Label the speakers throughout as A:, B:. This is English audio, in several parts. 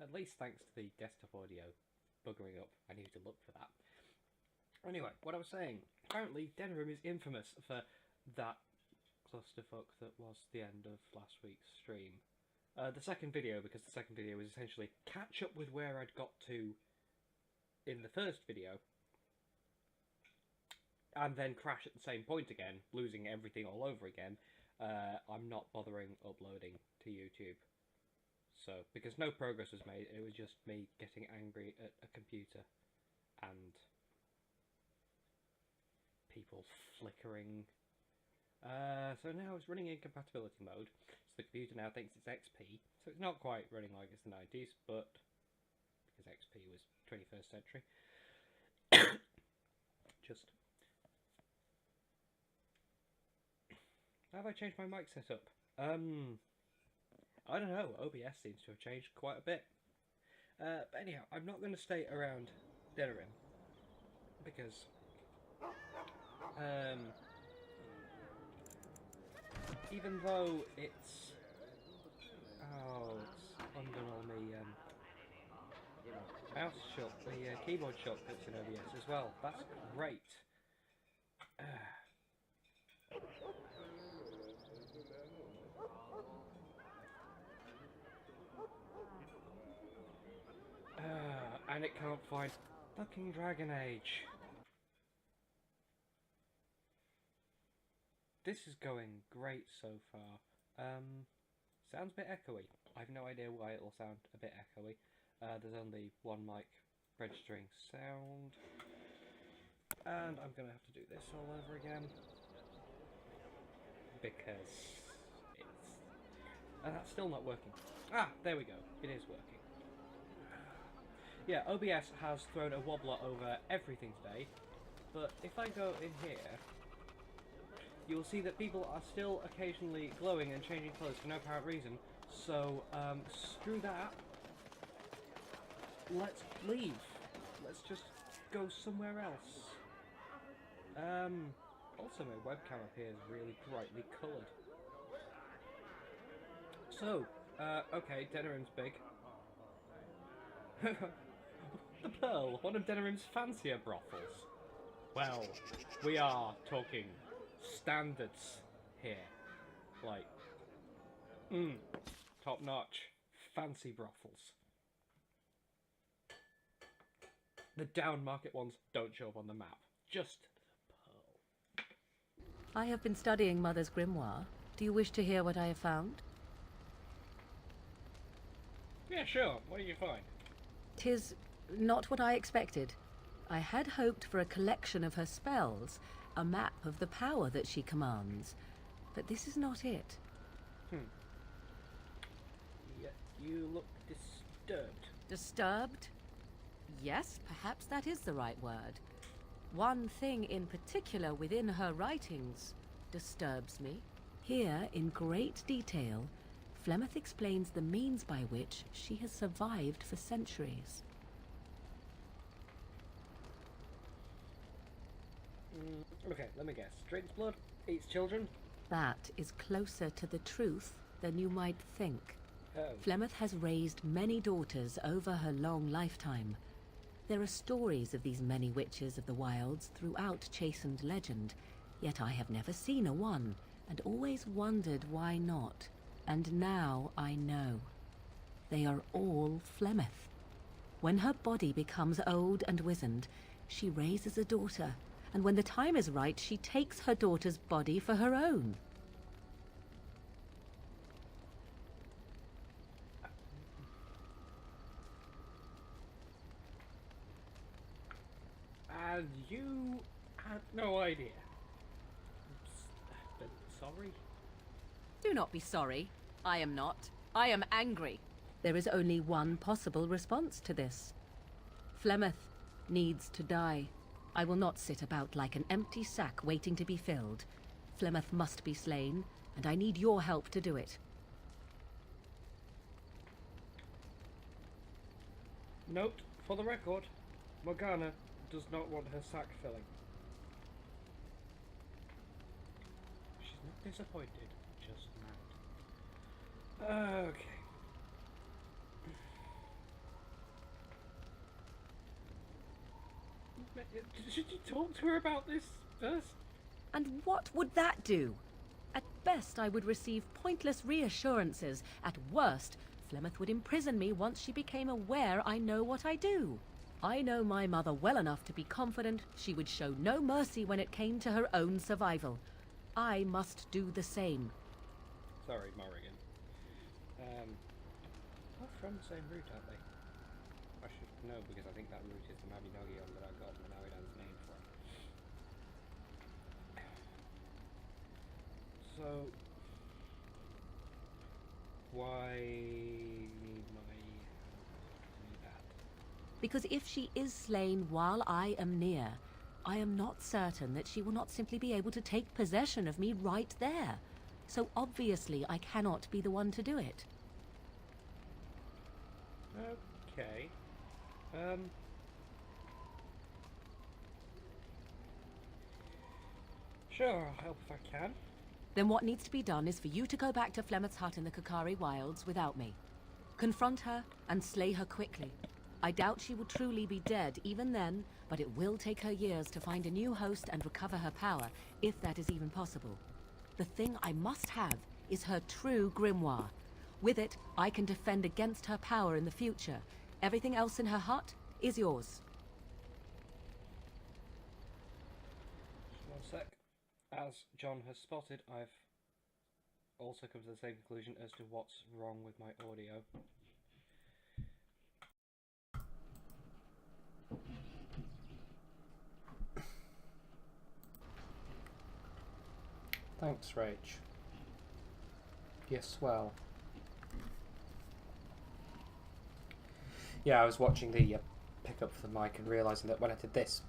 A: At least thanks to the desktop audio buggering up, I need to look for that. Anyway, what I was saying, apparently Denerim is infamous for that clusterfuck that was the end of last week's stream. The second video, because the second video was essentially catch up with where I'd got to in the first video, and then crash at the same point again, losing everything all over again. I'm not bothering uploading to YouTube. So, because no progress was made, it was just me getting angry at a computer and people flickering. So now it's running in compatibility mode, so the computer now thinks it's XP, so it's not quite running like it's the 90s, but because XP was 21st century. Just... How have I changed my mic setup? I don't know, OBS seems to have changed quite a bit. But anyhow, I'm not going to stay around Denerim, because even though it's undone all my mouse shot, the keyboard shortcuts in OBS as well. That's great. And it can't find fucking Dragon Age. This is going great so far. Sounds a bit echoey. I have no idea why it'll sound a bit echoey. There's only one mic registering sound. And I'm going to have to do this all over again. Because it's... And that's still not working. Ah, there we go. It is working. Yeah, OBS has thrown a wobbler over everything today. But if I go in here, you will see that people are still occasionally glowing and changing clothes for no apparent reason. So, screw that. Let's leave. Let's just go somewhere else. Also my webcam appears really brightly coloured. So, okay, Denerim's big. The Pearl, one of Denerim's fancier brothels. Well, we are talking standards here. Like, top notch, fancy brothels. The down market ones don't show up on the map. Just the Pearl.
B: I have been studying Mother's grimoire. Do you wish to hear what I have found?
A: Yeah, sure. What do you find?
B: 'Tis not what I expected. I had hoped for a collection of her spells, a map of the power that she commands. But this is not it.
A: Yet you look disturbed.
B: Disturbed? Yes, perhaps that is the right word. One thing in particular within her writings disturbs me. Here, in great detail, Flemeth explains the means by which she has survived for centuries.
A: Okay, let me guess. Drinks blood? Eats children?
B: That is closer to the truth than you might think.
A: Oh.
B: Flemeth has raised many daughters over her long lifetime. There are stories of these many witches of the wilds throughout chastened legend, yet I have never seen a one, and always wondered why not. And now I know. They are all Flemeth. When her body becomes old and wizened, she raises a daughter, and when the time is right, she takes her daughter's body for her own.
A: And you had no idea. But sorry?
B: Do not be sorry. I am not. I am angry. There is only one possible response to this. Flemeth needs to die. I will not sit about like an empty sack waiting to be filled. Flemeth must be slain, and I need your help to do it.
A: Note, for the record, Morgana does not want her sack filling. She's not disappointed, just mad. Okay. Should you talk to her about this first?
B: And what would that do? At best, I would receive pointless reassurances. At worst, Flemeth would imprison me once she became aware I know what I do. I know my mother well enough to be confident she would show no mercy when it came to her own survival. I must do the same.
A: Sorry, Morrigan. We're from the same route, aren't they? I should know because I think that route is the Mabinogion that I got Manawidan's name from. So, why need that?
B: Because if she is slain while I am near, I am not certain that she will not simply be able to take possession of me right there. So obviously I cannot be the one to do it.
A: Okay. Sure, I'll help if I can.
B: Then what needs to be done is for you to go back to Flemeth's hut in the Kakari Wilds without me. Confront her and slay her quickly. I doubt she will truly be dead even then, but it will take her years to find a new host and recover her power, if that is even possible. The thing I must have is her true grimoire. With it, I can defend against her power in the future. Everything else in her hut is yours.
A: One sec. As John has spotted, I've also come to the same conclusion as to what's wrong with my audio. Thanks, Rach. You're swell. Yeah, I was watching the pickup for the mic and realising that when I did this,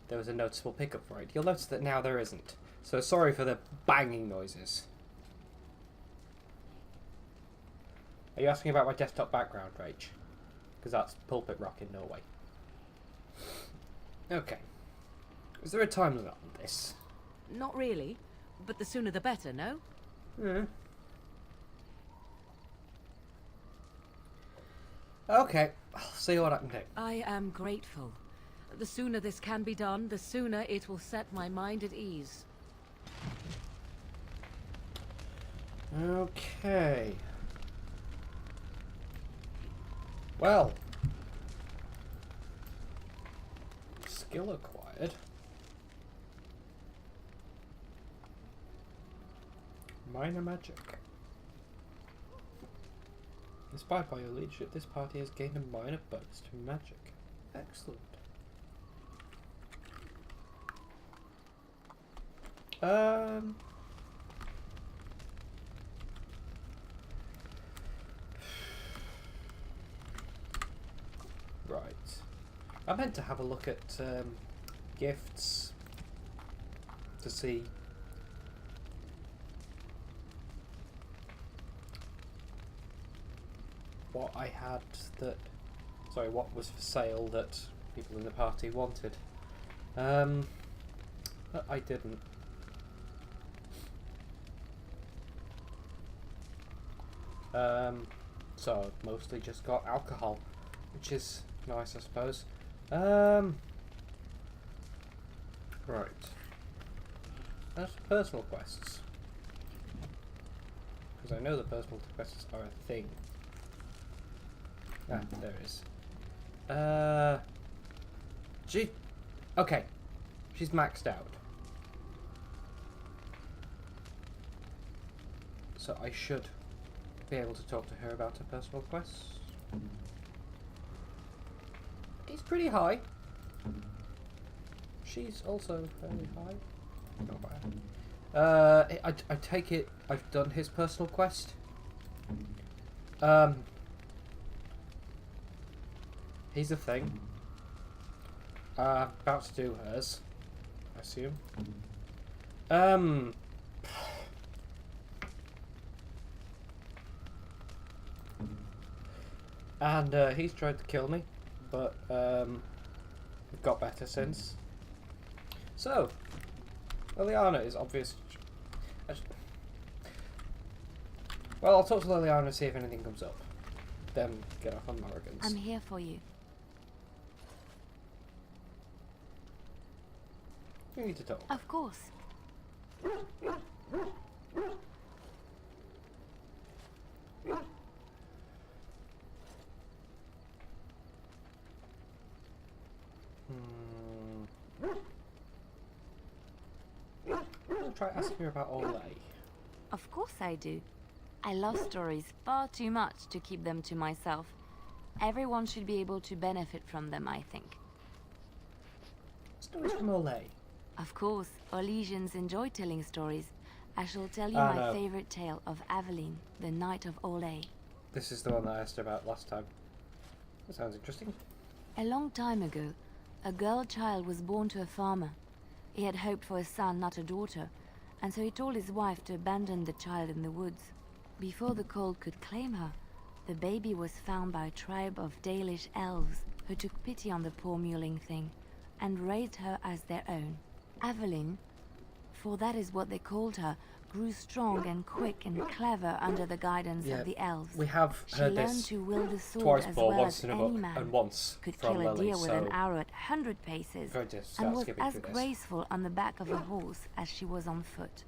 A: there was a noticeable pickup for it. You'll notice that now there isn't. So sorry for the banging noises. Are you asking about my desktop background, Rach? Because that's Pulpit Rock in Norway. Okay. Is there a time limit on this?
B: Not really, but the sooner the better, no?
A: Okay, I'll see what I can do.
B: I am grateful. The sooner this can be done, the sooner it will set my mind at ease.
A: Okay. Well. Skill acquired. Minor magic. Inspired by your leadership, this party has gained a minor bonus to magic. Excellent. Right. I meant to have a look at gifts to see what I had that, sorry, what was for sale that people in the party wanted. But I didn't. So I've mostly just got alcohol, which is nice, I suppose. Right. That's personal quests. Because I know the personal quests are a thing. Ah, there it is. Okay. She's maxed out. So I should be able to talk to her about her personal quests. It's pretty high. She's also fairly high. Not bad. I take it I've done his personal quest. He's a thing. About to do hers, I assume. And he's tried to kill me, but we've got better since. So, Liliana is obvious. Well, I'll talk to Liliana and see if anything comes up. Then get off on Morrigan's.
B: I'm here for you.
A: We need to talk.
B: Of course.
A: I'll try asking her about Olay.
B: Of course I do. I love stories far too much to keep them to myself. Everyone should be able to benefit from them, I think.
A: Stories from Olay.
B: Of course, Orlesians enjoy telling stories. I shall tell you my favorite tale of Aveline, the Knight of Olay.
A: This is the one that I asked her about last time. That sounds interesting.
B: A long time ago, a girl child was born to a farmer. He had hoped for a son, not a daughter, and so he told his wife to abandon the child in the woods. Before the cold could claim her, the baby was found by a tribe of Dalish elves who took pity on the poor mewling thing and raised her as their own. Aveline, for that is what they called her, grew strong and quick and clever under the guidance of the elves.
A: We have heard
B: she learned
A: this
B: to wield the sword
A: twice
B: as
A: before,
B: well
A: once
B: as
A: in a
B: any
A: book,
B: man.
A: and once
B: Could
A: from
B: kill a
A: Lily,
B: deer with
A: so
B: an arrow at 100 paces,
A: going to
B: and
A: start
B: was
A: skipping
B: as
A: through this.
B: graceful on the back of a horse as she was on foot.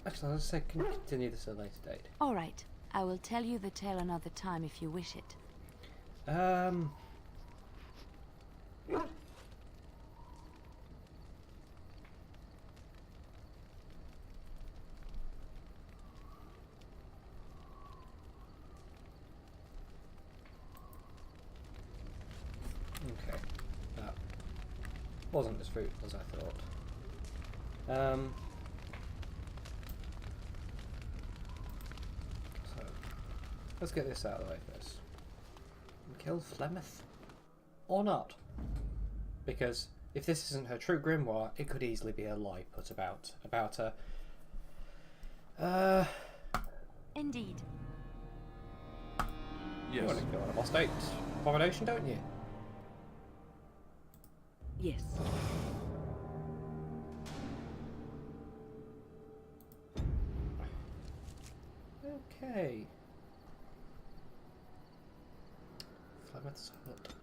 A: Actually, let's say continue this at a later date.
B: All right, I will tell you the tale another time if you wish it.
A: Okay, that wasn't as fruitful as I thought. So, let's get this out of the way first. Kill Flemeth? Or not? Because if this isn't her true grimoire, it could easily be a lie put about her.
B: Indeed.
A: You
C: Yes.
A: want to kill an apostate abomination, don't you?
B: Yes.
A: Okay. Flemeth's hut.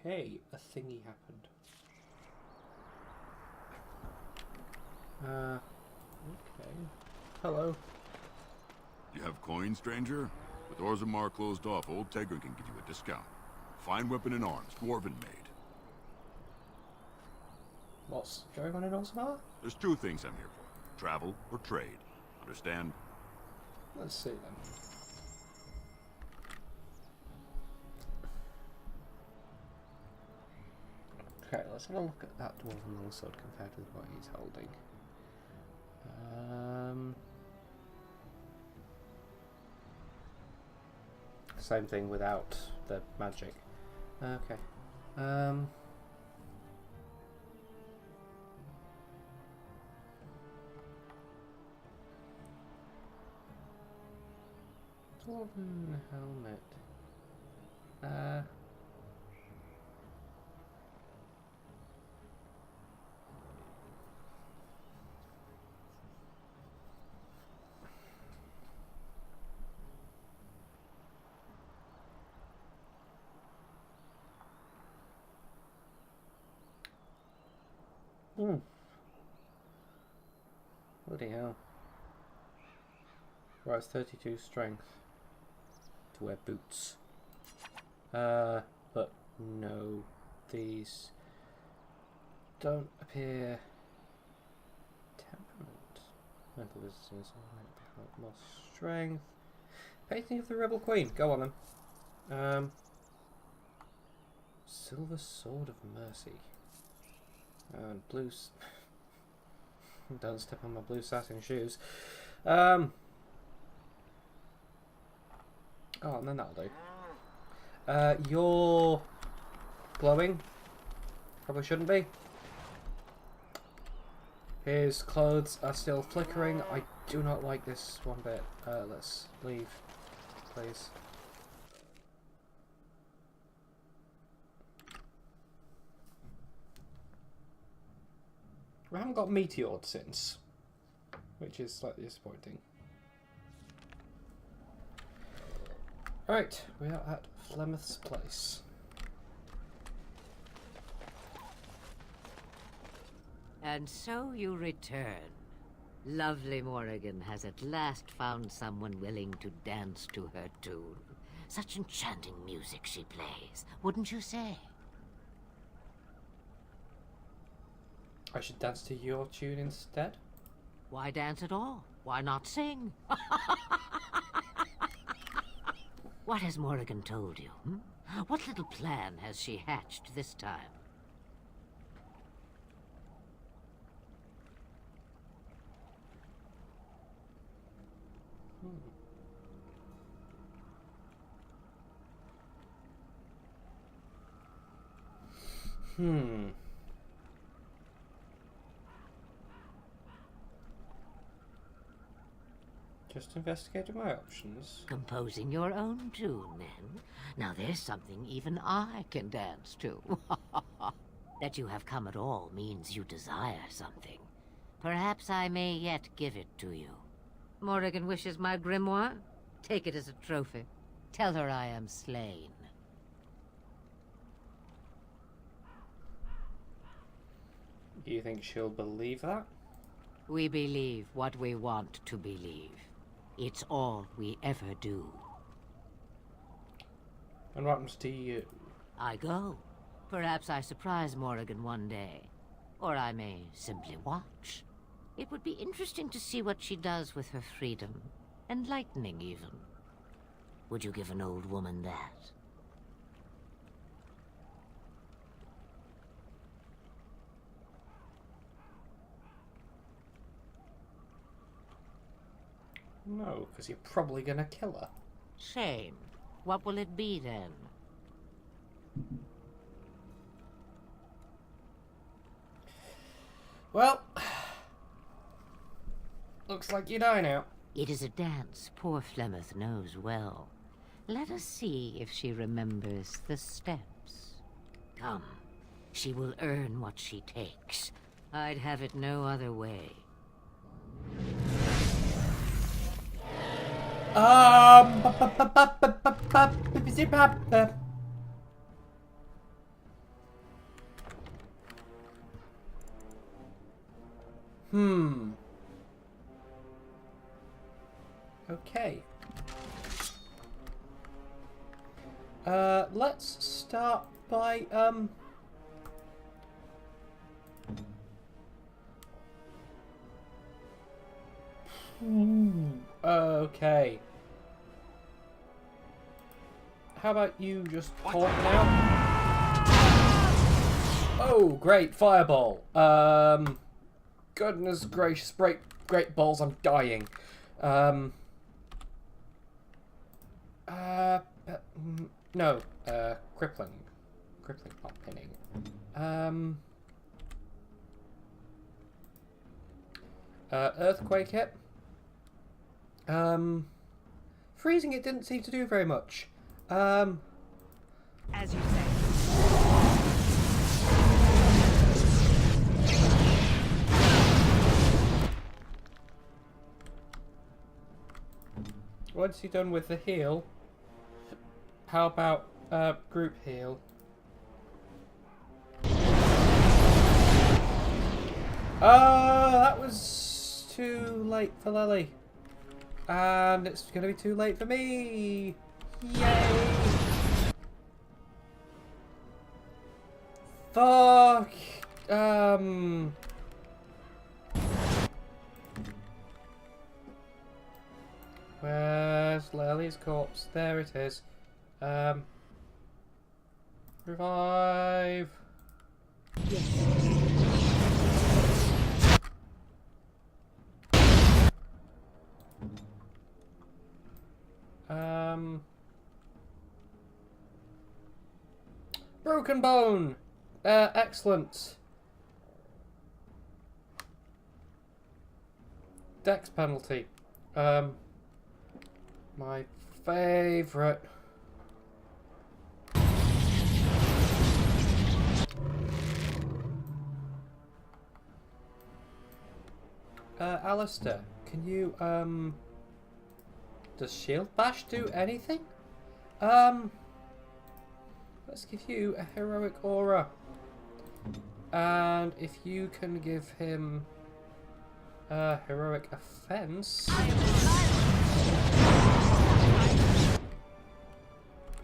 A: Okay, a thingy happened. Okay. Hello.
C: You have coin, stranger? With Orzammar closed off, old Tegrin can give you a discount. Fine weapon and arms, dwarven made.
A: What's going on in Orzammar?
C: There's two things I'm here for. Travel or trade. Understand?
A: Let's see then. Okay, let's have a look at that dwarven longsword compared with what he's holding. Same thing without the magic. Okay. Dwarven helmet. Bloody hell. Right, it's 32 strength to wear boots. But no, these don't appear temperament. Mental resistance, more strength. Painting of the Rebel Queen, go on then. Silver Sword of Mercy. And blue... Don't step on my blue satin shoes. Oh, and then that'll do. You're glowing. Probably shouldn't be. His clothes are still flickering. I do not like this one bit. Let's leave, please. We haven't got meteored since, which is slightly disappointing. Right, we are at Flemeth's place.
B: And so you return. Lovely Morrigan has at last found someone willing to dance to her tune. Such enchanting music she plays, wouldn't you say?
A: I should dance to your tune instead?
B: Why dance at all? Why not sing? What has Morrigan told you? What little plan has she hatched this time?
A: Just investigating my options.
B: Composing your own tune, then? Now there's something even I can dance to. That you have come at all means you desire something. Perhaps I may yet give it to you. Morrigan wishes my grimoire? Take it as a trophy. Tell her I am slain.
A: You think she'll believe that?
B: We believe what we want to believe. It's all we ever do.
A: And what happens to you?
B: I go. Perhaps I surprise Morrigan one day. Or I may simply watch. It would be interesting to see what she does with her freedom. Enlightening, even. Would you give an old woman that?
A: No, because you're probably gonna kill her.
B: Shame. What will it be, then?
A: Well, looks like you die now.
B: It is a dance poor Flemeth knows well. Let us see if she remembers the steps. Come. She will earn what she takes. I'd have it no other way.
A: Okay. Let's start by, okay. How about you just talk now? Oh, great, fireball. Goodness gracious, great balls, I'm dying. No, crippling. Crippling, not pinning. Earthquake hit. Freezing it didn't seem to do very much.
B: As you say.
A: Once you're done with the heal, how about group heal? That was too late for Lily. And it's gonna be too late for me. Yay! Fuck. Where's Lily's corpse? There it is. Revive. Broken bone. Excellent. Dex penalty. My favourite. Alistair, can you, does Shield Bash do anything? Let's give you a heroic aura. And if you can give him a heroic offense.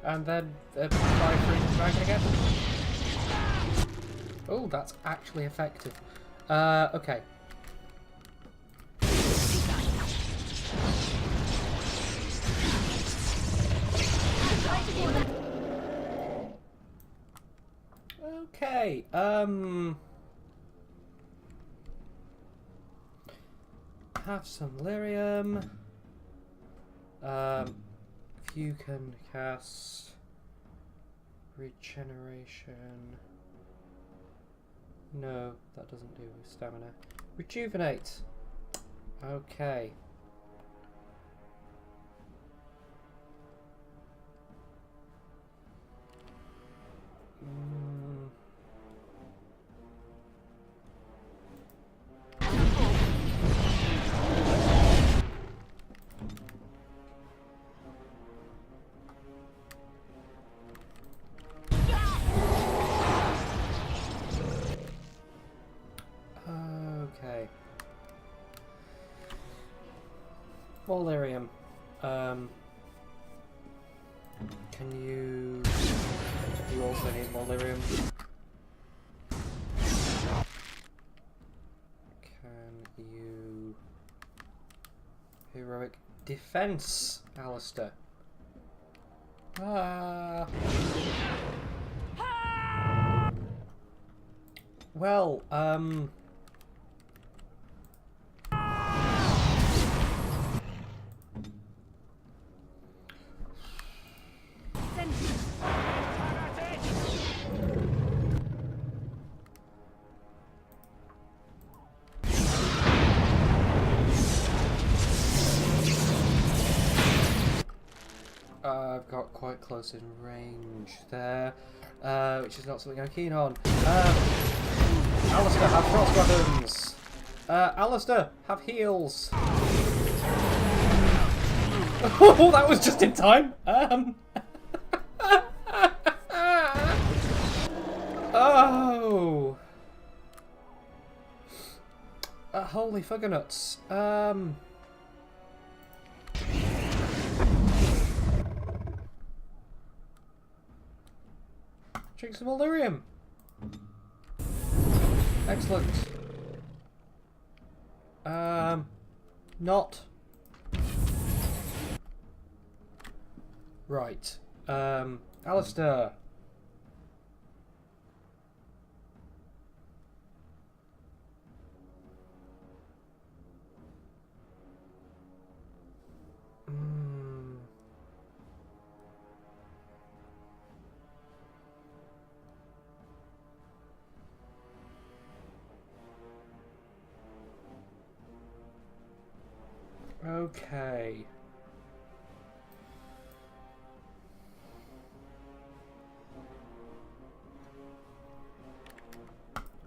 A: And then try free dragon again. Oh, that's actually effective. Okay. Okay, have some lyrium. If you can cast regeneration. No, that doesn't do stamina. Rejuvenate. Okay. Okay. More lyrium. Can you... You also need more lyrium. Can you... Heroic defense, Alistair. Well, I've got quite close in range there, which is not something I'm keen on. Alistair, have cross weapons! Alistair, have heals! Oh, that was just in time! Oh! Holy fuggernuts. Drink some Illyrium. Excellent. Not. Right. Alistair. Okay.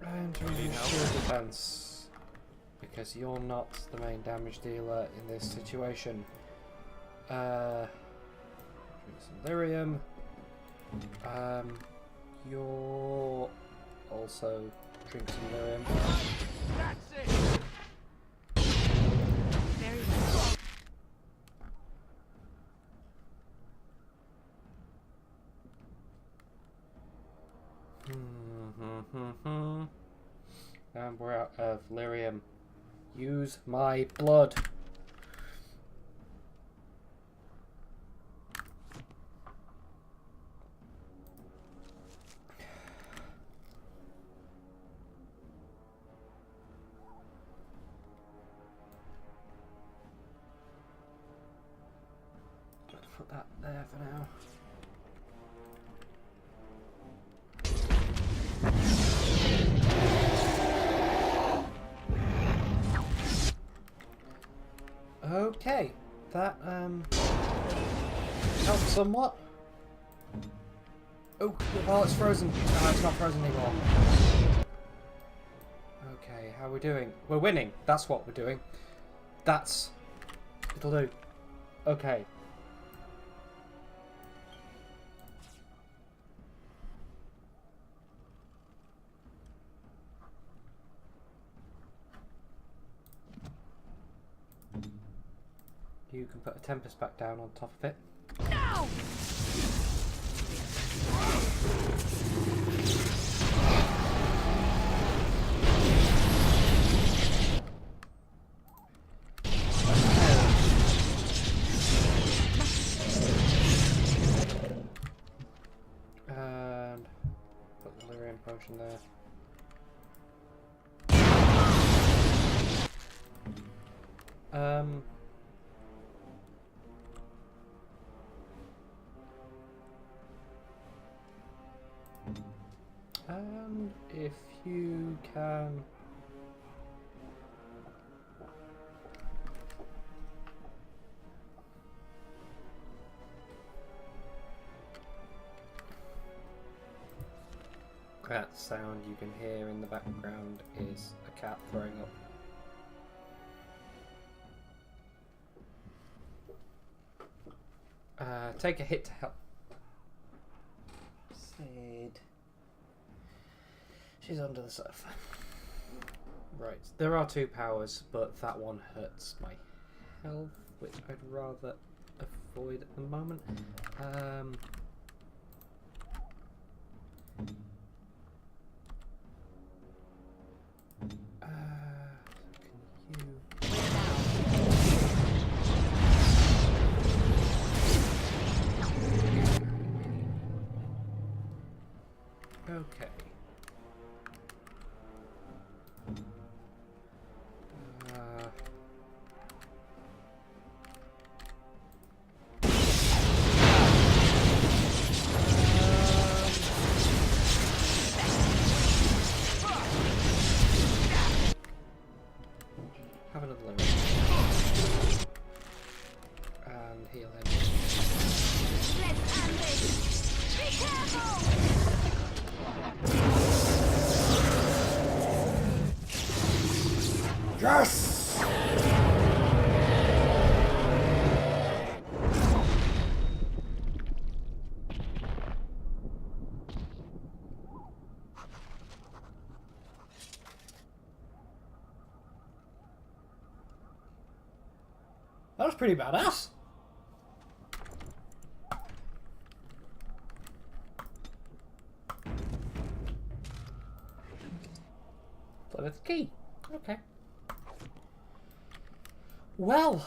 A: And we need defense, because you're not the main damage dealer in this situation. Drink some lyrium. You're also drink some lyrium.
D: That's it. Very well.
A: And we're out of lyrium. Use my blood. Put that there for now. Okay, that helps somewhat. Oh, well, it's frozen. No, it's not frozen anymore. Okay, how are we doing? We're winning. That's what we're doing. It'll do. Okay. You can put a Tempest back down on top of it.
D: No!
A: And put the lyrium potion there. And if you can that sound you can hear in the background is a cat throwing up. Take a hit to help. Sid. She's under the sofa. Right, there are two powers, but that one hurts my health, which I'd rather avoid at the moment. Can you... Okay. Have another limit. And heal him.
D: Let's end this. Be careful!
A: Yes! That was pretty badass. Plymouth key. Okay. Well.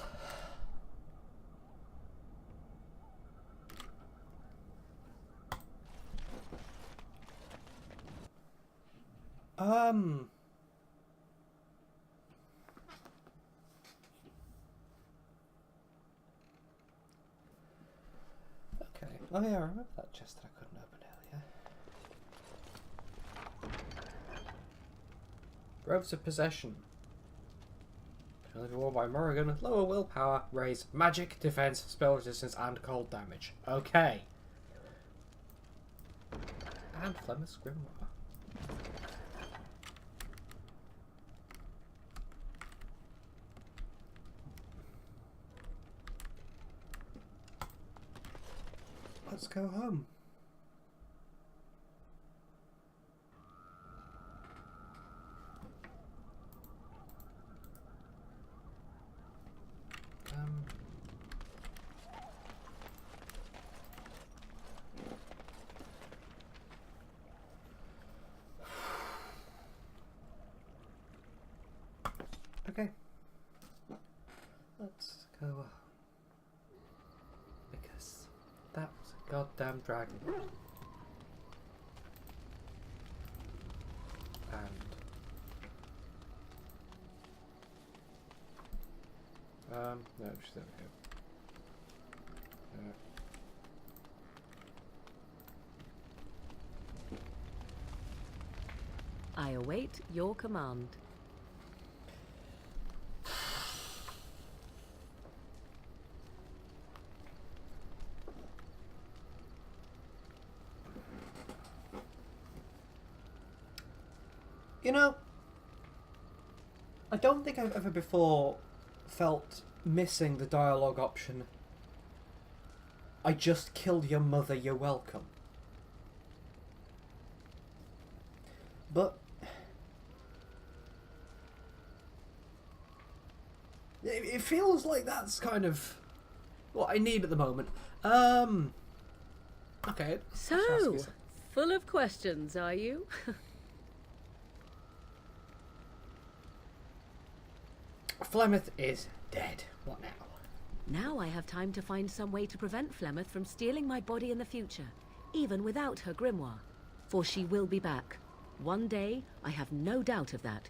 A: Okay. Oh yeah, I remember that chest that I couldn't open earlier. Robes of Possession. Can be worn by Morrigan. Lower willpower, raise magic, defense, spell resistance, and cold damage. Okay. And Flemeth's Grimoire. Let's go home. Okay. Let's go home. Because that was a goddamn dragon. And no, she's over here.
B: I await your command.
A: You know, I don't think I've ever before felt missing the dialogue option. I just killed your mother, you're welcome. But it feels like that's kind of what I need at the moment. Okay.
B: So, full of questions, are you?
A: Flemeth is dead. What now?
B: Now I have time to find some way to prevent Flemeth from stealing my body in the future, even without her grimoire. For she will be back. One day, I have no doubt of that.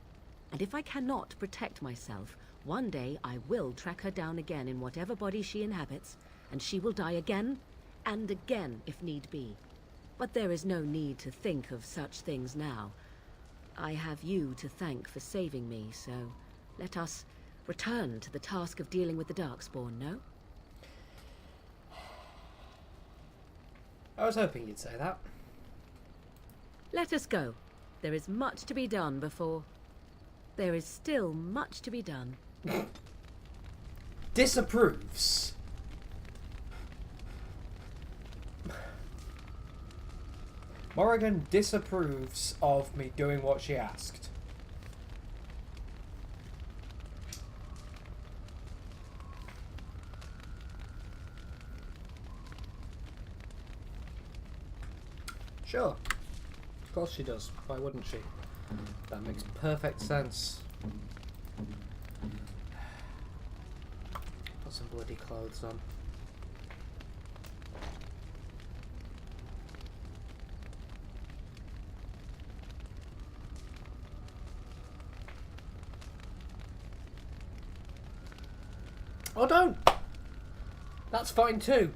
B: And if I cannot protect myself, one day I will track her down again in whatever body she inhabits, and she will die again, and again if need be. But there is no need to think of such things now. I have you to thank for saving me, so let us return to the task of dealing with the Darkspawn, no?
A: I was hoping you'd say that.
B: Let us go. There is much to be done before... There is still much to be done.
A: Disapproves. Morrigan disapproves of me doing what she asked. Sure. Of course she does. Why wouldn't she? That makes perfect sense. Put some bloody clothes on. Oh, don't! That's fine too.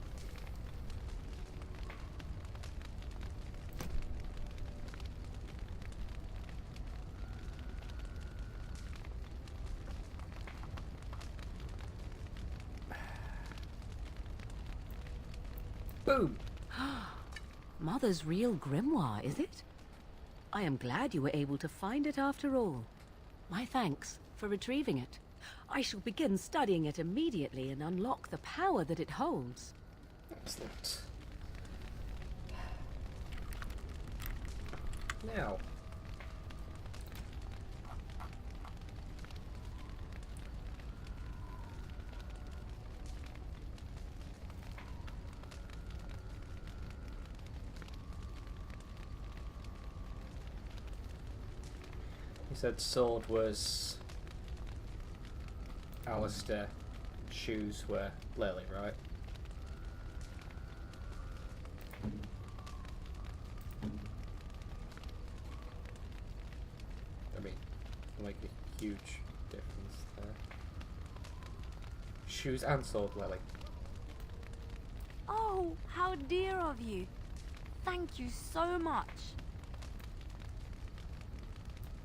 A: Boom!
B: Mother's real grimoire, is it? I am glad you were able to find it after all. My thanks for retrieving it. I shall begin studying it immediately and unlock the power that it holds.
A: Excellent. Now. He said sword was Alistair, shoes were Lily, right? I mean, it'll make a huge difference there. Shoes and sword, Lily.
E: Oh, how dear of you. Thank you so much.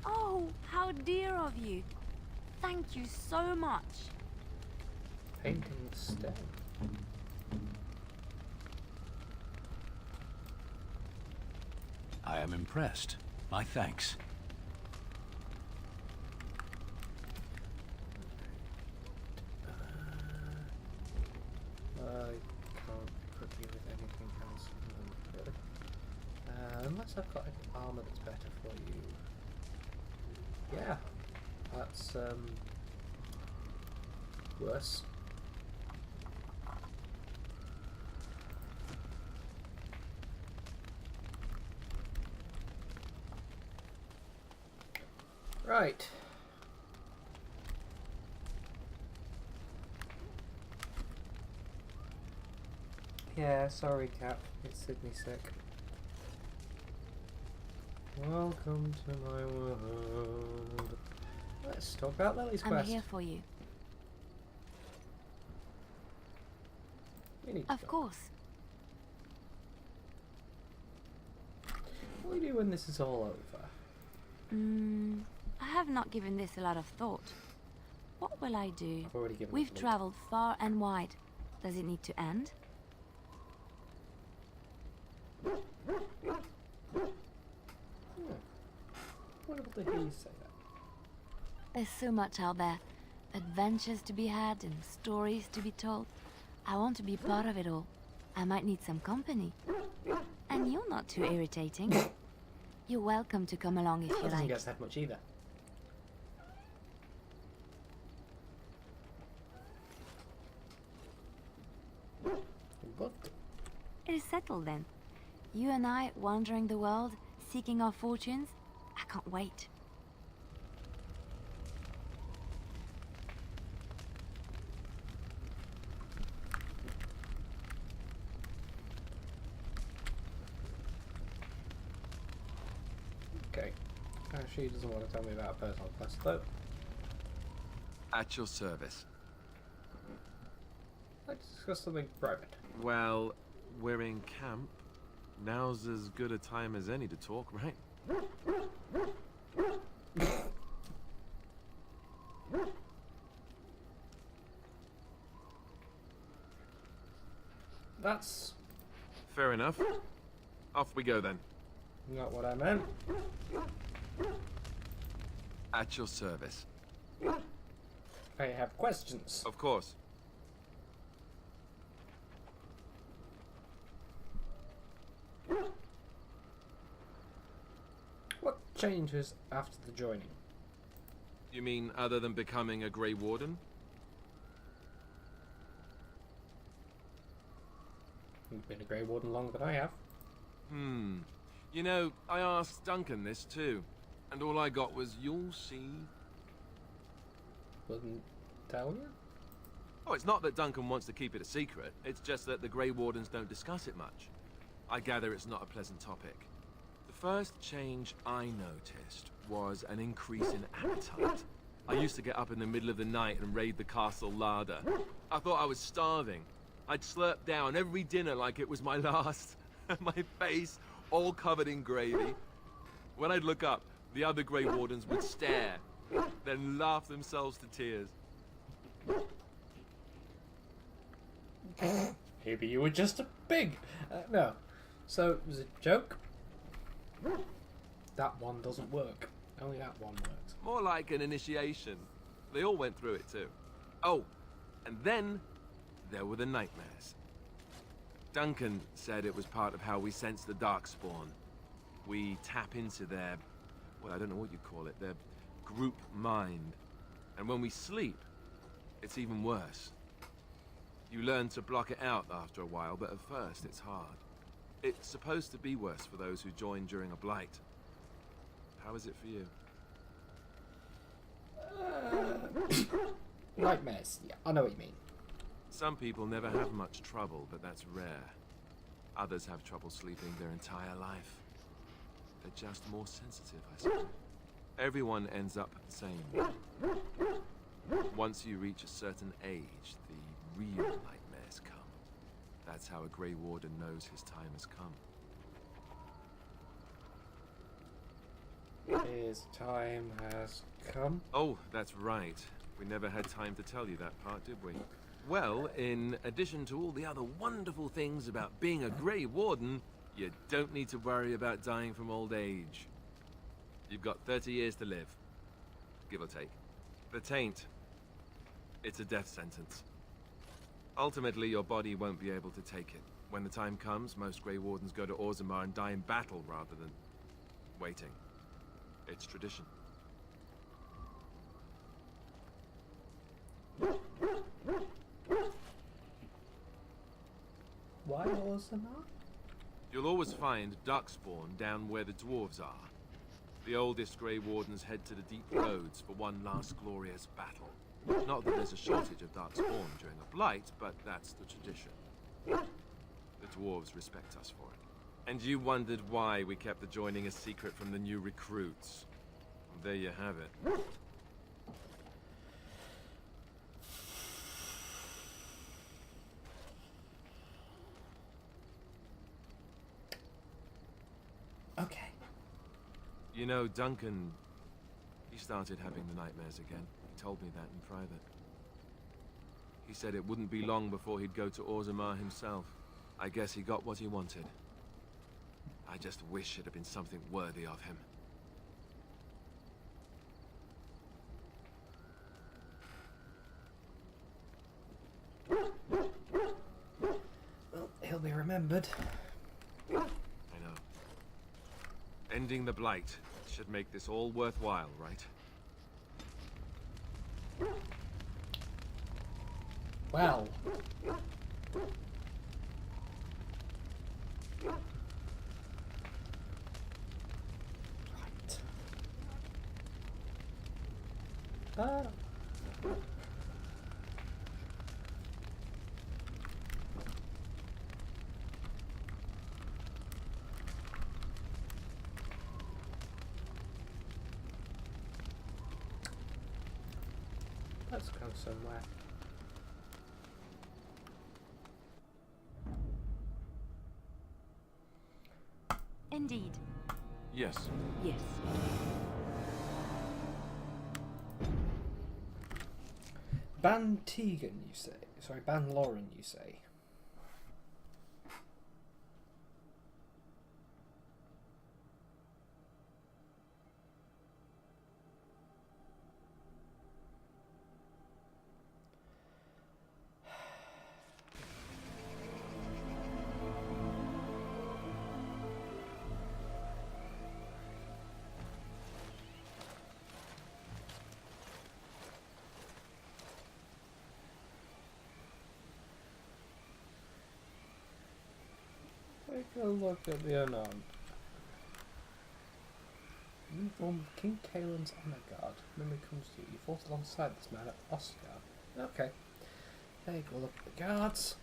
E: Oh, how dear of you. Thank you so much.
A: Painting the stem.
F: I am impressed. My thanks.
A: I can't equip you with anything else, really. Unless I've got an armor that's better for you. Yeah, that's worse. Right. Yeah, sorry, Cap. It's Sydney sick. Welcome to my world. Let's talk about Lily's
E: I'm
A: quest.
E: here for you.
A: We need to
E: Of
A: go.
E: course.
A: What will you do when this is all over?
E: I have not given this a lot of thought. What will I do?
A: I've already given
E: We've
A: it a look.
E: traveled far and wide. Does it need to end?
A: Wonderful to hear you say that.
E: There's so much out there. Adventures to be had and stories to be told. I want to be part of it all. I might need some company. And you're not too irritating. You're welcome to come along if you
A: Doesn't
E: like.
A: get said much either. But
E: It is settled then. You and I wandering the world, seeking our fortunes. I can't wait.
A: okay. She doesn't want to tell me about a personal quest though.
G: At your service.
A: Let's discuss something private.
G: Well, we're in camp. Now's as good a time as any to talk, right?
A: That's
G: Fair enough. Off we go then.
A: not what I meant.
G: At your service.
A: I have questions.
G: Of course.
A: What changes after the joining?
G: You mean other than becoming a Grey Warden?
A: You've been a Grey Warden longer than I have.
G: You know, I asked Duncan this too. And all I got was, you'll see.
A: Wouldn't tell you?
G: Oh, it's not that Duncan wants to keep it a secret. It's just that the Grey Wardens don't discuss it much. I gather it's not a pleasant topic. The first change I noticed was an increase in appetite. I used to get up in the middle of the night and raid the castle larder. I thought I was starving. I'd slurp down every dinner like it was my last. My face all covered in gravy. When I'd look up, the other Grey Wardens would stare, then laugh themselves to tears.
A: Maybe you were just a pig. No. So, it was a joke? That one doesn't work. Only that one works.
G: More like an initiation. They all went through it too. Oh, and then there were the nightmares. Duncan said it was part of how we sense the Darkspawn. We tap into their, well, I don't know what you call it, their group mind. And when we sleep, it's even worse. You learn to block it out after a while, but at first it's hard. It's supposed to be worse for those who join during a blight. How is it for you?
A: Nightmares. Yeah, I know what you mean.
G: Some people never have much trouble, but that's rare. Others have trouble sleeping their entire life. They're just more sensitive, I suppose. Everyone ends up the same. Once you reach a certain age, the real nightmares come. That's how a Grey Warden knows his time has come.
A: His time has come.
G: Oh, that's right. We never had time to tell you that part, did we? Well, in addition to all the other wonderful things about being a Grey Warden, you don't need to worry about dying from old age. You've got 30 years to live, give or take. The taint, it's a death sentence. Ultimately, your body won't be able to take it. When the time comes, most Grey Wardens go to Orzammar and die in battle rather than waiting. It's tradition.
A: Why Orzammar?
G: You'll always find Darkspawn down where the dwarves are. The oldest Grey Wardens head to the deep roads for one last glorious battle. Not that there's a shortage of Darkspawn during a blight, but that's the tradition. The dwarves respect us for it. And you wondered why we kept the joining a secret from the new recruits. Well, there you have it.
A: Okay.
G: You know, Duncan, he started having the nightmares again. He told me that in private. He said it wouldn't be long before he'd go to Orzammar himself. I guess he got what he wanted. I just wish it had been something worthy of him.
A: Well, he'll be remembered.
G: I know. Ending the blight should make this all worthwhile, right?
A: Well. Right. Let's go somewhere.
E: Indeed.
G: Yes.
B: Yes.
A: Ban Tegan, you say? Sorry, Ban Lauren, you say? Take a look at the unarmed. You form King Kaelin's honor guard. Memory comes to you. You fought alongside this man at Oscar. Okay. Take a look at the guards.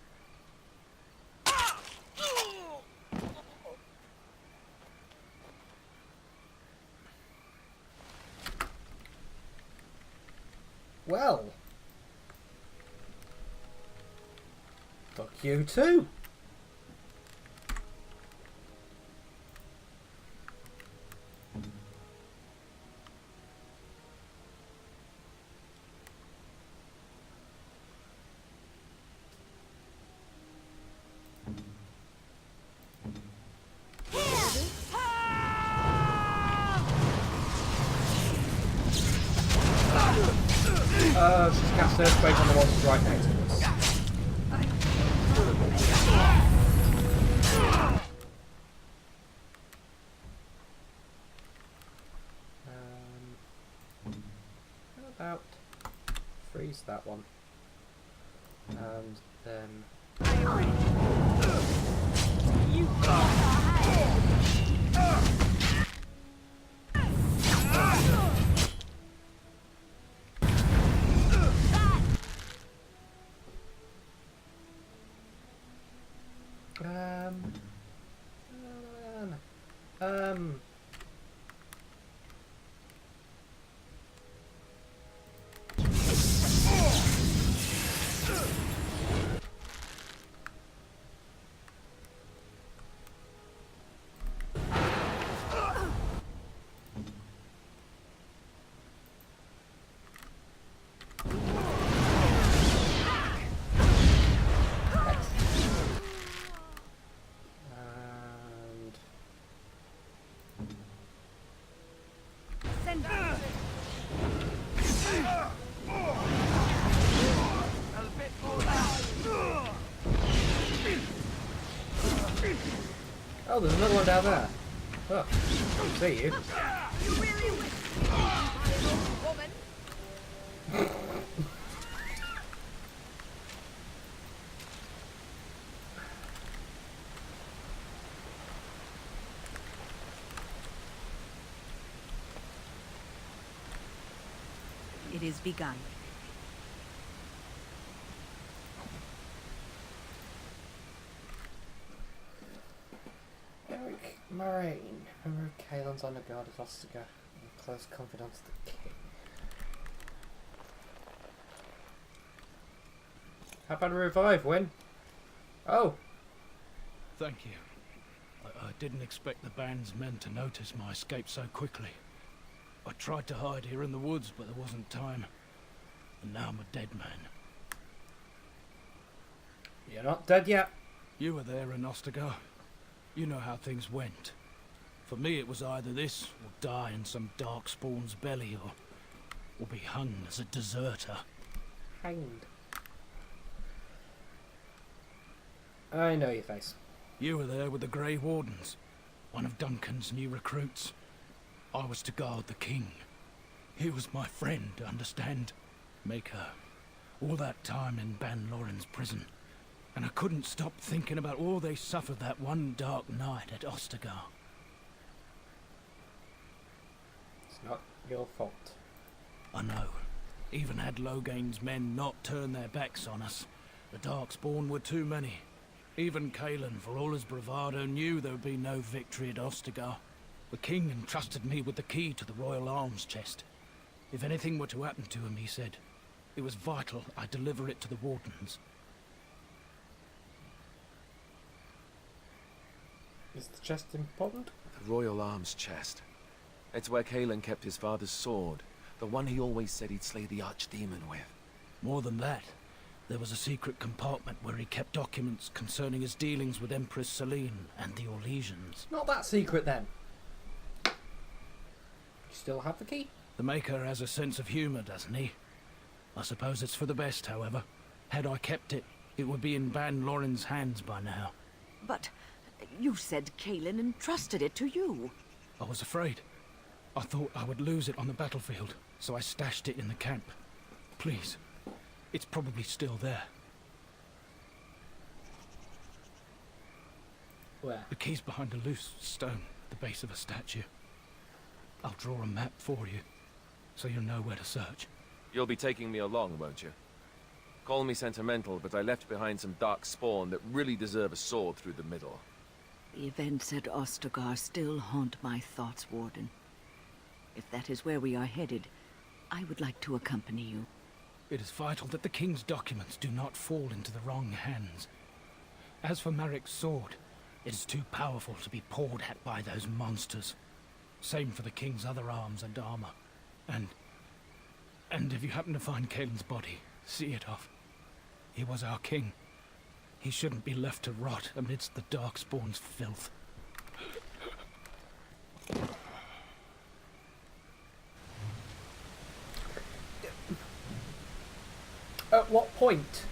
A: Well. Fuck you too. Just cast Earthquake on the monsters right next to us. How about freeze that one? And then... Oh, there's another one down there. Oh, see you.
D: You really wish to be by an old woman?
B: It is begun.
A: Eric Moraine. Remember Kaelin's on the guard as Ostigar, and close confidant of the king. How about a revive, Win? Oh!
F: Thank you. I didn't expect the band's men to notice my escape so quickly. I tried to hide here in the woods, but there wasn't time. And now I'm a dead man.
A: You're not dead yet.
F: You were there in Ostigar. You know how things went. For me, it was either this, or die in some dark spawn's belly, or be hung as a deserter.
A: Hanged. I know your face.
F: You were there with the Grey Wardens, one of Duncan's new recruits. I was to guard the king. He was my friend, understand? Maker. All that time in Ban Loren's prison. And I couldn't stop thinking about all they suffered that one dark night at Ostigar.
A: It's not your fault.
F: I know. Even had Loghain's men not turned their backs on us, the Darkspawn were too many. Even Kaelin, for all his bravado, knew there would be no victory at Ostigar. The king entrusted me with the key to the royal arms chest. If anything were to happen to him, he said, it was vital I deliver it to the Wardens.
A: Is the chest important?
G: The royal arms chest. It's where Kaelin kept his father's sword, the one he always said he'd slay the archdemon with.
F: More than that, there was a secret compartment where he kept documents concerning his dealings with Empress Selene and the Orlesians.
A: Not that secret then. You still have the key?
F: The Maker has a sense of humour, doesn't he? I suppose it's for the best, however. Had I kept it, it would be in Ban Loren's hands by now.
H: But you said Kaelin entrusted it to you.
F: I was afraid. I thought I would lose it on the battlefield, so I stashed it in the camp. Please, it's probably still there.
A: Where?
F: The key's behind a loose stone, the base of a statue. I'll draw a map for you, so you'll know where to search.
G: You'll be taking me along, won't you? Call me sentimental, but I left behind some dark spawn that really deserve a sword through the middle.
H: The events at Ostagar still haunt my thoughts, Warden. If that is where we are headed, I would like to accompany you.
F: It is vital that the king's documents do not fall into the wrong hands. As for Marik's sword, it is too powerful to be pawed at by those monsters. Same for the king's other arms and armor. And if you happen to find Kaelin's body, see it off. He was our king. He shouldn't be left to rot amidst the Darkspawn's filth.
A: At what point,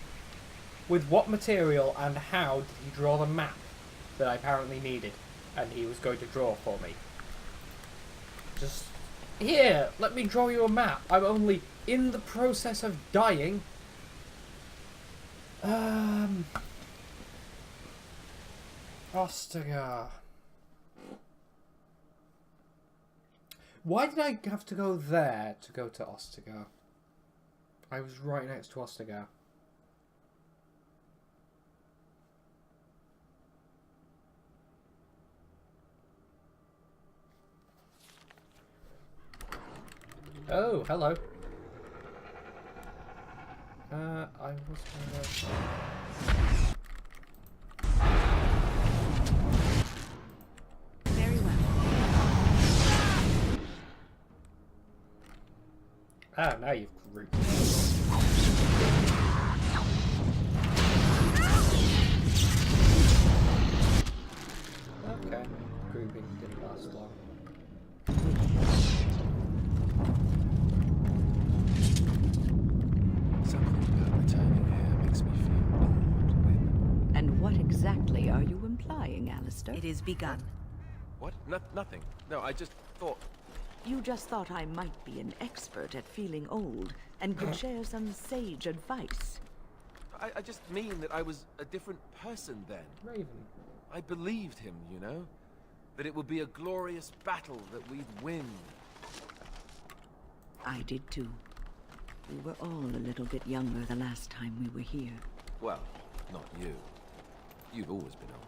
A: with what material and how did he draw the map that I apparently needed and he was going to draw for me? Just, here, let me draw you a map. I'm only in the process of dying. Ostigar. Why did I have to go there to go to Ostigar? I was right next to Ostigar. Oh, hello. I was gonna...
B: Very well.
A: Ah, now you've grouped. Okay, grouping didn't last long.
G: Something about returning here makes me feel old, Win.
H: And what exactly are you implying, Alistair?
B: It is begun.
G: What? Nothing. No, I just thought...
H: You just thought I might be an expert at feeling old and could share some sage advice.
G: I just mean that I was a different person then.
A: Raven.
G: I believed him, you know? That it would be a glorious battle, that we'd win.
H: I did too. We were all a little bit younger the last time we were here.
G: Well, not you. You've always been old.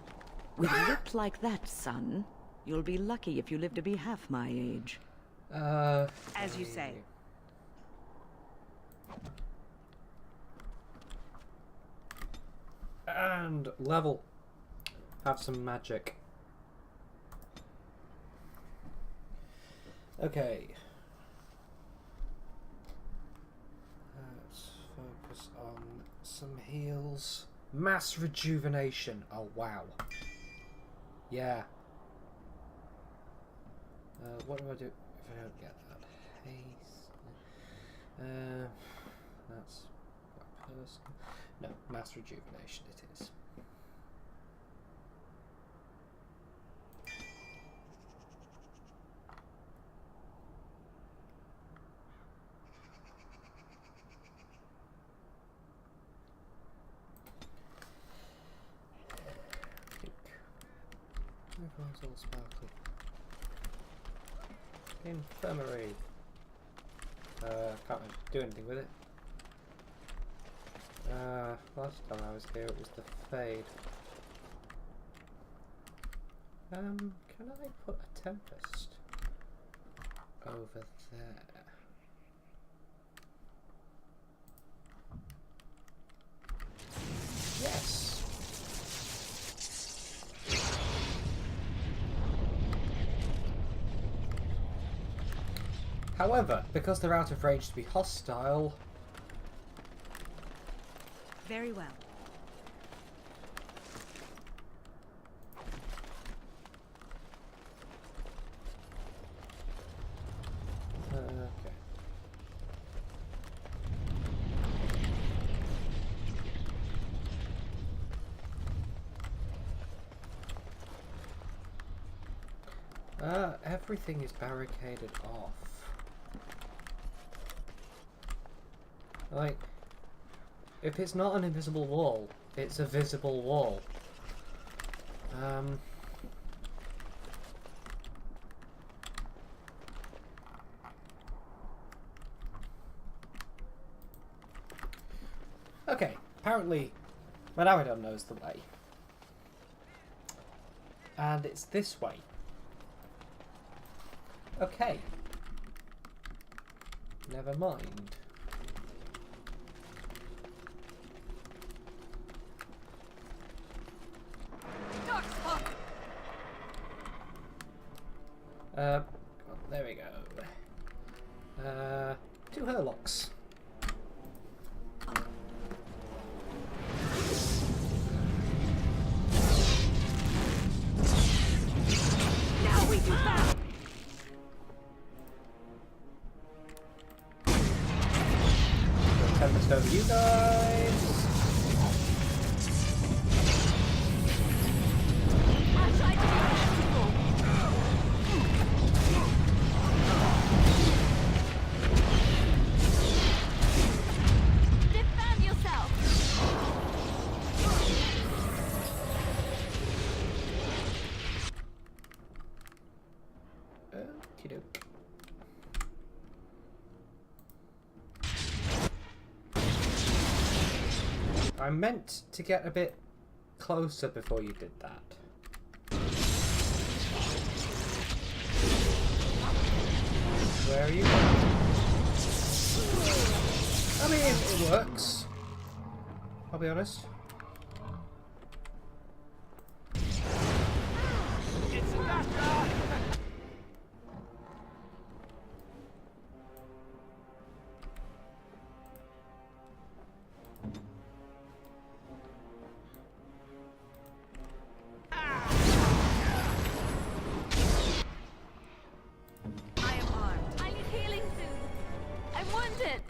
H: With a look like that, son, you'll be lucky if you live to be half my age.
B: As you say.
A: And level. Have some magic. Okay. Let's focus on some heals. Mass rejuvenation. Oh, wow. Yeah. What do I do if I don't get that? Haste. That's a person. No, mass rejuvenation it is. Everyone's all sparkly. Infirmary. Can't really do anything with it. Last time I was here it was the Fade. Can I put a Tempest over there? Yes! However, because they're out of range to be hostile...
B: Very well.
A: Okay. Everything is barricaded off. Like, if it's not an invisible wall, it's a visible wall. Okay, apparently Manawydon knows the way. And it's this way. Okay. Never mind.
D: Dark spot.
A: There we go. 2 Herlocks.
D: Now we do battle.
A: Tempest over you guys.
D: I'll try to be merciful. Defend yourself.
A: Okey-doke. I meant to get a bit closer before you did that. Where are you going? mean, it works. I'll be honest.
F: It's that guy!
D: I am armed.
E: I need healing soon. I want it.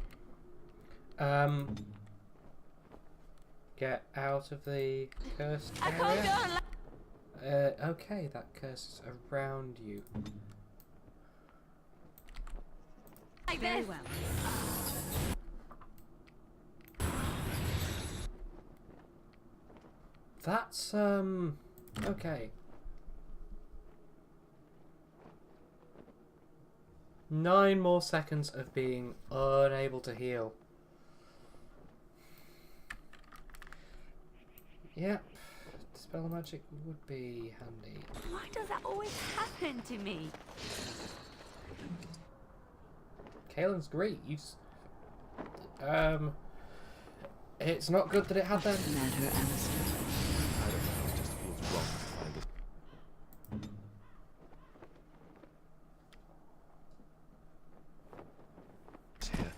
A: Get out of the cursed
E: I can't
A: area.
E: go.
A: Okay, that curse is around you.
E: Like
D: Very
E: this.
D: well.
A: That's, okay. 9 more seconds of being unable to heal. Yep. Dispel magic would be handy.
E: Why does that always happen to me?
A: Kaelin's great. You just... It's not good that it had them.
H: What's the matter, Alistair?
G: I don't know, it just feels wrong to find it. Here,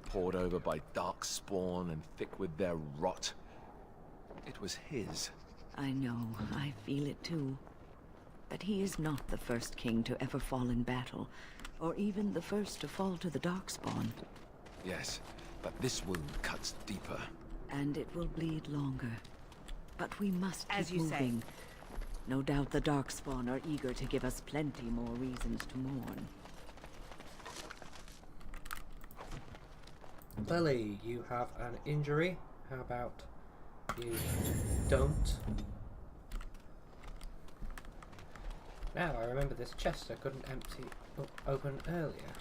G: poured over by dark spawn and thick with their rot. It was his.
H: I know, I feel it too. But he is not the first king to ever fall in battle, or even the first to fall to the Darkspawn.
G: Yes, but this wound cuts deeper.
H: And it will bleed longer. But we must keep
D: As you say.
H: moving. No doubt the Darkspawn are eager to give us plenty more reasons to mourn.
A: Lily, you have an injury. How about you don't? Now I remember this chest I couldn't open earlier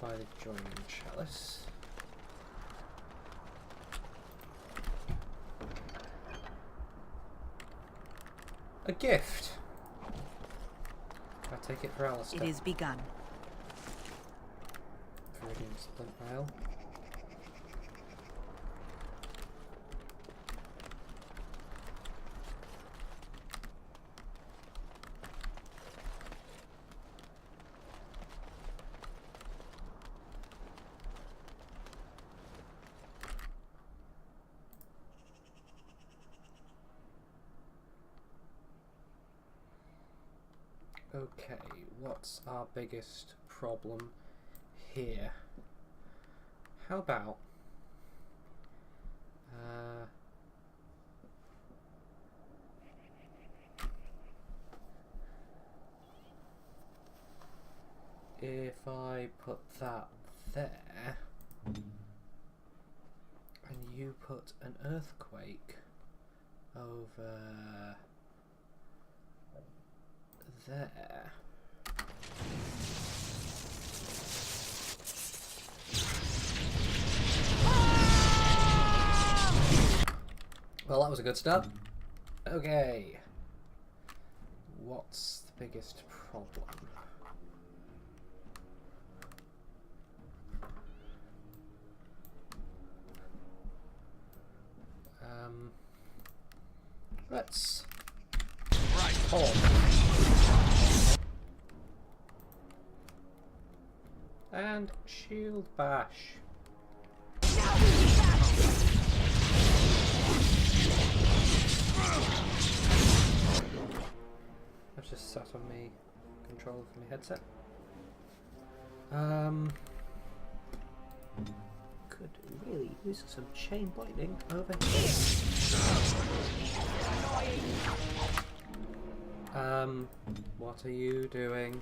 A: by the joining chalice. A gift. I take it for Alistair.
D: It is begun.
A: Viridian splint mail. Okay, what's our biggest problem here? How about if I put that there and you put an earthquake over there. Well, that was a good start. Okay. What's the biggest problem? Let's hold. And shield bash. I've just sat on my controller for my headset. Could really use some chain lightning over here. What are you doing?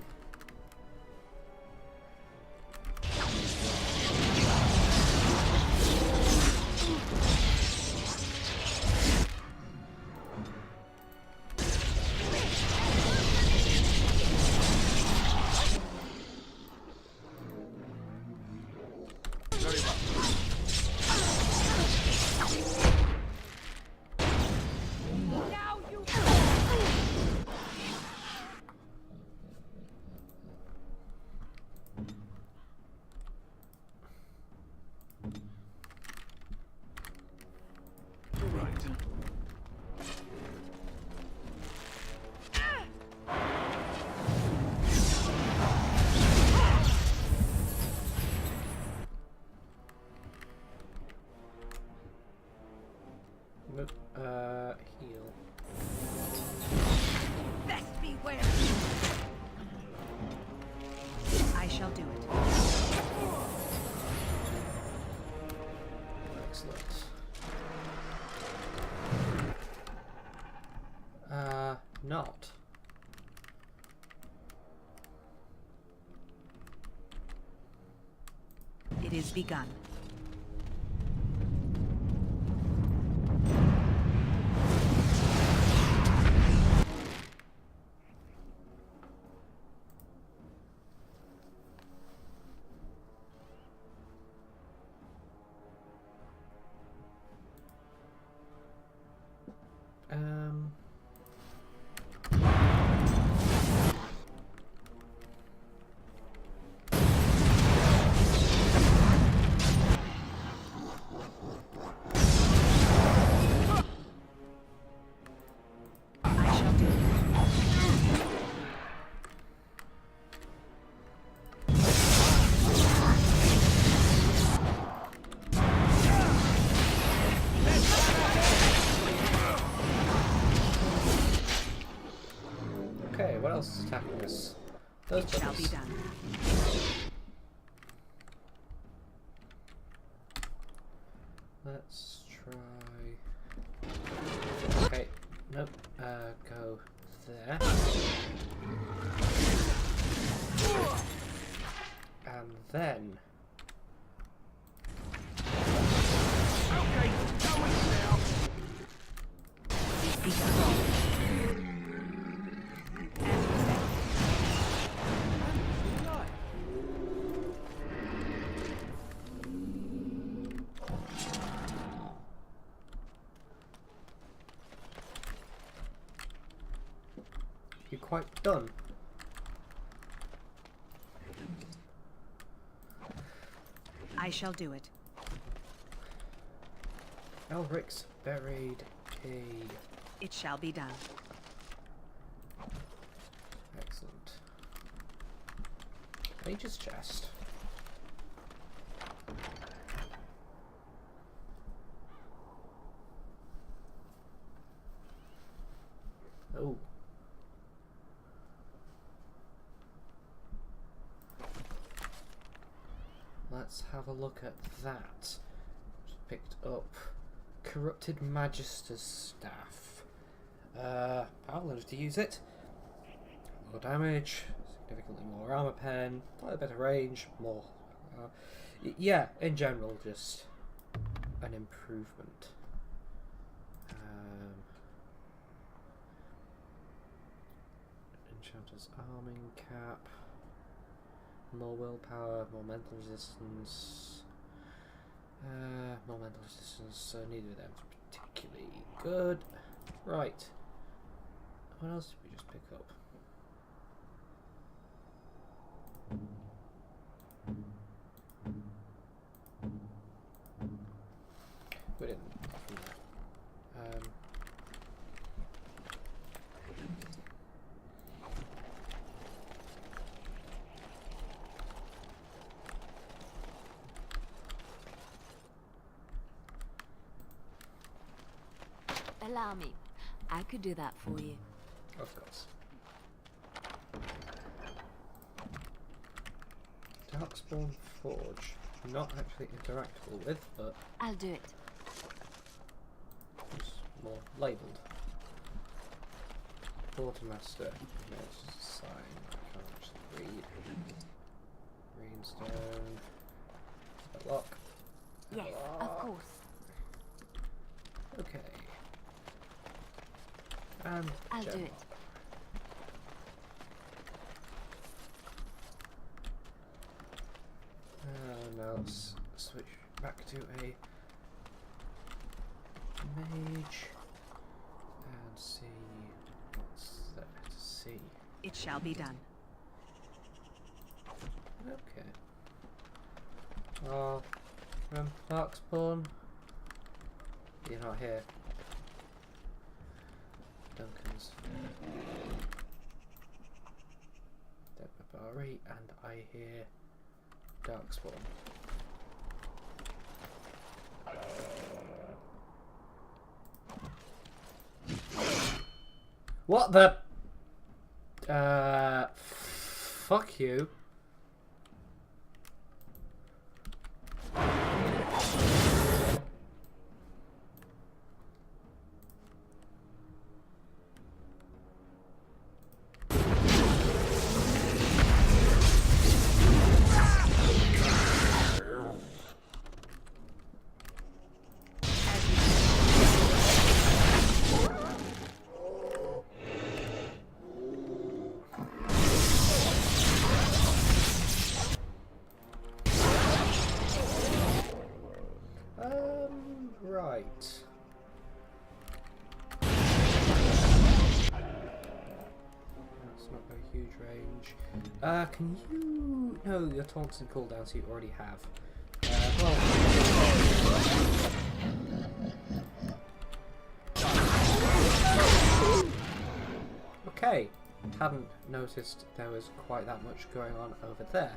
D: shall do it.
A: Excellent. Not.
D: It is begun. I shall do it.
A: Okay, what else is attacking us? Those
D: It shall be
A: buggers.
D: done.
A: Let's try. Okay, nope. Go there. And then. You're quite done.
D: I shall do it.
A: Elric's buried a.
D: It shall be done.
A: Excellent. Mage's chest. Oh. Let's have a look at that. Just picked up Corrupted Magister's Staff. I'll learn to use it. More damage, significantly more armor pen, slightly better range, more. Yeah, in general, just an improvement. Enchanter's arming cap. More willpower, more mental resistance. More mental resistance, so neither of them is particularly good. Right. What else did we just pick up? We didn't.
E: Allow me. I could do that for you.
A: Of course. Darkspawn Forge. Not actually interactable with, but
E: I'll do it.
A: it's more labelled. Quartermaster. No, it's just a sign. I can't actually read. Greenstone. A lock.
E: Yes, of course.
A: Okay. And
E: I'll do
A: gem
E: it.
A: Now let's switch back to a mage and see what's there to see.
D: It shall be done.
A: Okay. Oh, from Darkspawn. You're not here. Duncan's Dead Barbari, and I hear Darkspawn. What the? Fuck you. Right. That's not a huge range. Can you... No, your taunts and cooldowns you already have. Well... Okay. Hadn't noticed there was quite that much going on over there.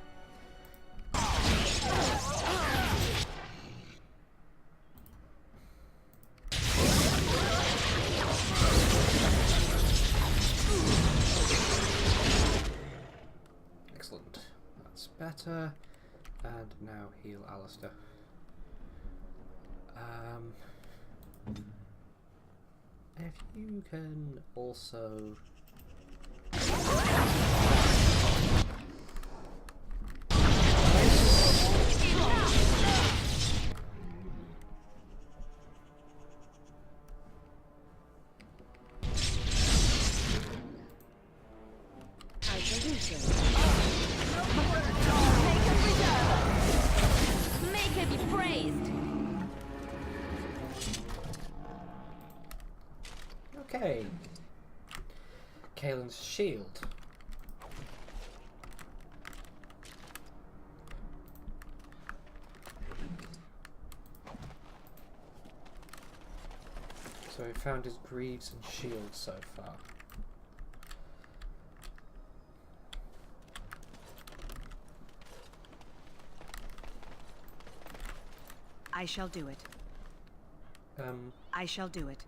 A: Excellent. That's better. And now heal Alistair. If you can also...
E: Make her be praised.
A: Okay. Kaelin's shield. So we found his greaves and shields so far.
I: I shall do it. I shall do it.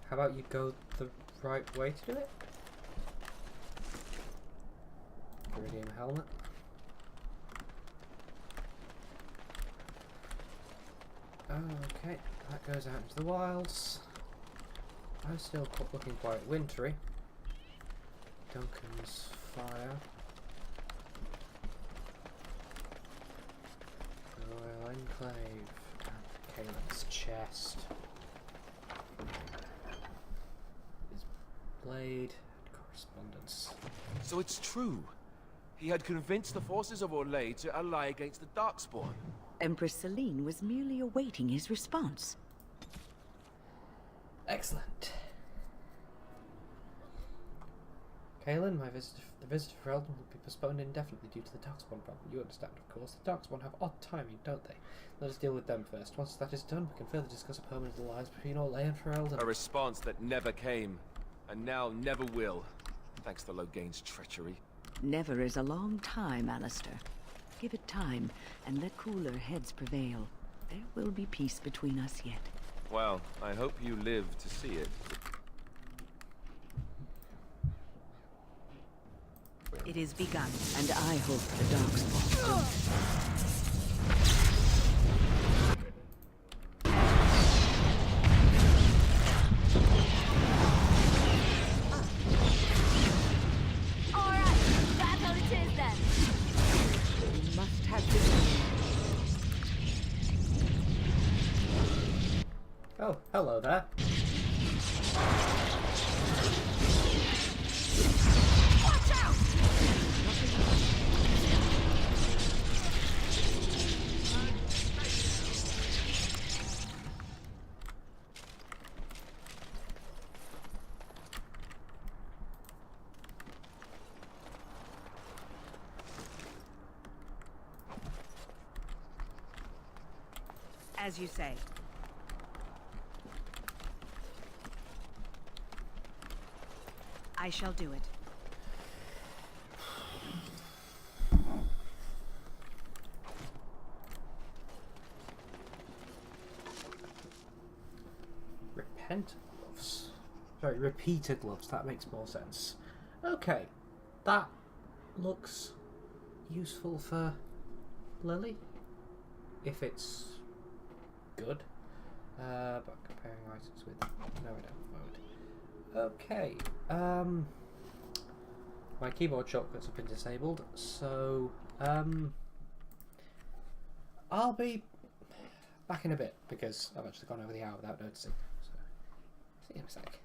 A: How about you go the right way to do it? Iridium helmet. Okay, that goes out into the wilds. I'm still looking quite wintry. Duncan's fire. The Royal Enclave. And Kaelin's chest. His blade and correspondence.
G: So it's true. He had convinced the forces of Orlais to ally against the Darkspawn.
H: Empress Celine was merely awaiting his response.
A: Excellent. Kaelin, the visit for Eldon will be postponed indefinitely due to the Darkspawn problem. You understand, of course. The Darkspawn have odd timing, don't they? Let us deal with them first. Once that is done, we can further discuss a permanent alliance between Orlais and Ferelden.
G: A response that never came, and now never will, thanks to Loghain's treachery.
H: Never is a long time, Alistair. Give it time, and let cooler heads prevail. There will be peace between us yet.
G: Well, I hope you live to see it.
I: It is begun.
H: And I hope the Darkspawn don't.
A: Oh, hello there.
D: Watch out!
I: As you say. I shall do it.
A: Repent gloves. Sorry, repeater gloves. That makes more sense. Okay, that looks useful for Lily, if it's good. But comparing items with... No, I don't. Okay, my keyboard shortcuts have been disabled, so I'll be back in a bit because I've actually gone over the hour without noticing. So, see you in a sec.